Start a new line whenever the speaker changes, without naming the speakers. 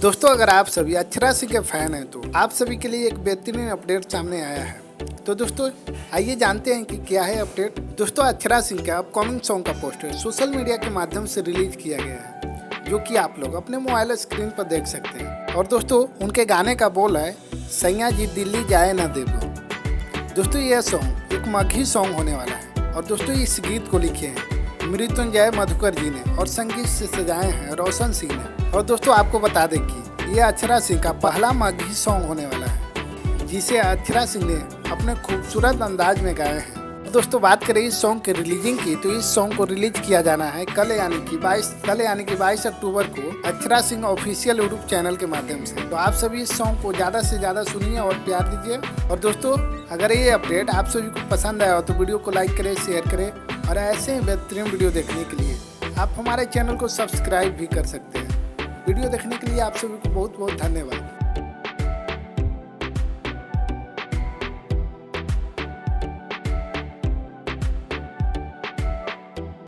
दोस्तों अगर आप सभी अक्षरा सिंह के फैन हैं तो आप सभी के लिए एक बेहतरीन अपडेट सामने आया है। तो दोस्तों आइए जानते हैं कि क्या है अपडेट। दोस्तों अक्षरा सिंह का अपकमिंग सॉन्ग का पोस्टर सोशल मीडिया के माध्यम से रिलीज किया गया है, जो कि आप लोग अपने मोबाइल स्क्रीन पर देख सकते हैं। और दोस्तों उनके गाने का बोल है सैया जी दिल्ली जाए ना देबो। दोस्तों यह सॉन्ग एक मगही सॉन्ग होने वाला है और दोस्तों इस गीत को लिखे हैं मृत्युंजय मधुकर जी ने और संगीत से सजाए हैं रोशन सिंह ने। और दोस्तों आपको बता दें कि ये अक्षरा सिंह का पहला मगही सॉन्ग होने वाला है, जिसे अक्षरा सिंह ने अपने खूबसूरत अंदाज में गाए हैं। दोस्तों बात करें इस सॉन्ग के रिलीजिंग की, तो इस सॉन्ग को रिलीज किया जाना है कल यानी कि 22 अक्टूबर को Akshara Singh official YouTube channel के माध्यम से। तो आप सभी इस सॉन्ग को ज़्यादा से ज़्यादा सुनिए और प्यार दीजिए। और दोस्तों अगर ये अपडेट आप सभी को पसंद आया हो तो वीडियो को लाइक करें, शेयर करें और ऐसे ही बेहतरीन वीडियो देखने के लिए आप हमारे चैनल को सब्सक्राइब भी कर सकते हैं। वीडियो देखने के लिए आप सभी को बहुत बहुत धन्यवाद।